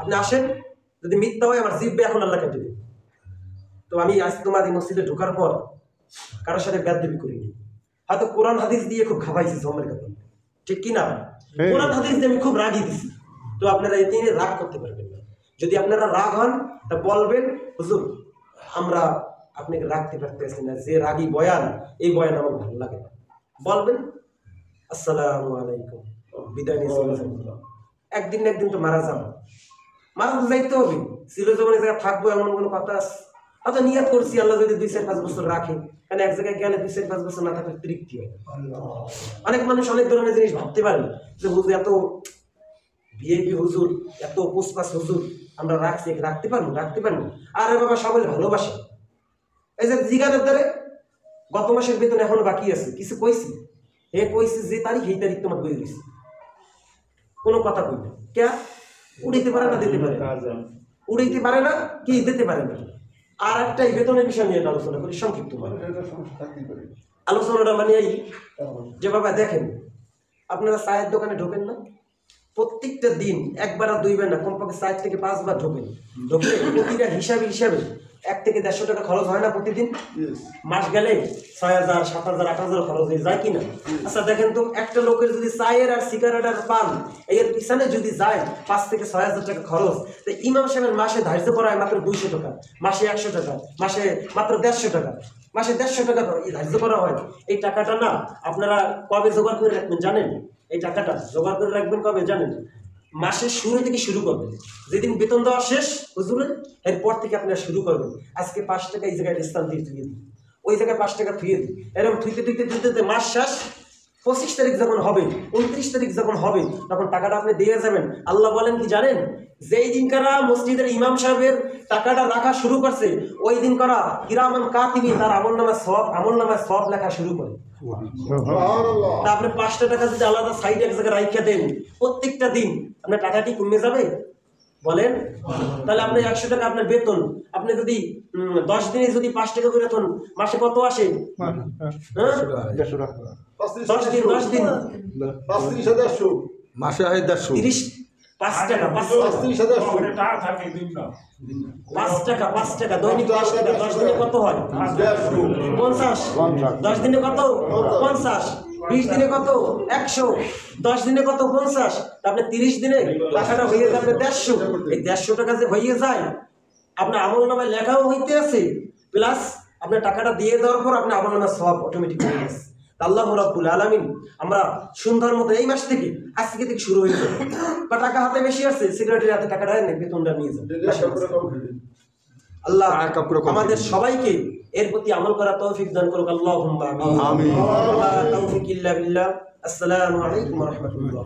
আপনি আসেন, যদি মিথ্যা হয় আমার জিব্বে এখন আল্লাহ কেটে দেবে। তো আমি আজ তোমার এই মসজিদে ঢোকার পর কারোর সাথে বেয়াদবি করিনি, হয়তো কোরআন হাদিস দিয়ে খুব খাওয়াইছি জমের কাপড়, ঠিক কিনা? কোরআন হাদিস দিয়ে আমি খুব রাগি দিছি। তো আপনারা এতে রাগ করতে পারবেন না। যদি আপনারা রাগ হন তা বলবেন, হুজুর আমরা আপনাকে রাখতে পারতেছি না, যে রাগী বয়ান, এই বয়ান আমার ভালো লাগে না, বলবেন আসসালামু আলাইকুম, বিদায় নিয়ে চলে যাবেন। একদিন না একদিন তো মারা যাবো, মারা তো যাইতে হবে, ছিল যখন জায়গায় থাকবো এমন কোনো কথা আছে? হয়তো নিয়াত করছি আল্লাহ যদি 2-4-5 বছর রাখে, কারণ এক জায়গায় গেলে 2-4-5 বছর না থাকলে তৃপ্তি হয়। অনেক মানুষ অনেক ধরনের জিনিস ভাবতে পারেন যে হুজুর এত ভিআইপি হুজুর, এত পোস্টপাস হুজুর আমরা রাখছি, রাখতে পারবো? আরে বাবা, সকলে ভালোবাসে। এই যে জিগারের দ্বারে গত মাসের বেতন এখনো বাকি আছে, কিছু কইছি? কইছি যে তারিখ এই তারিখ তোমার বই দিছি, কোনো কথা কই না। কে উড়াইতে পারে না, দিতে পারে, উড়াইতে পারে না কি দিতে পারে না। আর একটা এই বেতনের বিষয় নিয়ে আলোচনা করি সংক্ষিপ্ত। আলোচনাটা মানে এই যে বাবা দেখেন, আপনারা চায়ের দোকানে ঢোকেন না? প্রত্যেকটা দিন একবার আর দুইবার না, কমপক্ষে 4 থেকে 5 বার ঢোকেন। ঢোকলে প্রতিটা হিসাবে 1 থেকে 150 টাকা খরচ হয় না প্রতিদিন? মাস গেলে 6,000, 7,000, 8,000 খরচ হয়ে যায় কিনা? আচ্ছা দেখেন তো, একটা লোকের যদি চায়ের আর সিগারেট আর পান এর পিছনে যদি যায় 5 থেকে 6,000 টাকা খরচ, তো ইমাম সাহেবের মাসে ধার্য করা হয় মাত্র 200 টাকা, মাসে 100 টাকা, মাসে মাত্র 150 টাকা, মাসে 150 টাকা ধার্য করা হয়। এই টাকাটা না আপনারা কবে জোগাড় করে রাখবেন জানেন? এই টাকাটা জোগাড় করে রাখবেন কবে জানেন? মাসের শুরু থেকে শুরু করবেন, যেদিন বেতন দেওয়া শেষ হুজুরের, এরপর থেকে আপনারা শুরু করবেন। আজকে 5 টাকা এই জায়গায় স্থান দিয়ে থুয়ে দিই, ওই জায়গায় 5 টাকা থুয়ে দিই, এরকম থুইতে মাস শেষ 25 তারিখ যখন হবে, 29 তারিখ যখন হবে, তখন টাকাটা আপনি দিয়ে যাবেন। আল্লাহ বলেন কি জানেন? যেই দিন কারা মসজিদের ইমাম সাহেবের টাকাটা রাখা শুরু করছে, ওই দিন কারা কিরামান কাতিবিন তার আমলনামায় সওয়াব লেখা শুরু করে। আপনি 5 টাকা যদি আলাদা সাইডে এক জায়গায় রাইখা দেন, প্রত্যেকটা দিন আপনার টাকাটি কমে যাবে বলেন? তাহলে আপনি 100 টাকা আপনার বেতন, আপনি যদি 10 দিনে যদি 5 টাকা করে বেতন, মাসে কত আসে? 10 দিন 35,100 মাসে হয় 150, 5 টাকা 5 টাকা দৈনিক 5 টাকা, 10 দিনে কত হয়? 50, 10 দিনে কত? 50, 20 দিনে কত? 100, 10 দিনে কত? 50, আপনি 30 দিনে টাকাটা হয়ে যাবে 150। এই 150 টাকা যে হয়ে যায়, আপনার আমলনামায় লেখাও হইতে আছে, প্লাস আপনার টাকাটা দিয়ে দেওয়ার পর আপনার আমলনামায় সওয়াব অটোমেটিক হয়ে গেছে। আল্লাহ রাব্বুল আলামিন আমরা সুন্দর মতো এই মাস থেকে আজকে থেকে শুরু হয়ে যাবে, বা টাকা হাতে বেশি আছে, সিগারেটের হাতে টাকাটা নেই, বেতনটা নিয়ে যাবে। আল্লাহ আমাদের সবাইকে এর প্রতি আমল করার তৌফিক দান করুক। আল্লাহুম্মা আমিন। ওয়া লা তাওফিক ইল্লা বিল্লাহ। আসসালামু আলাইকুম ওয়া রাহমাতুল্লাহ।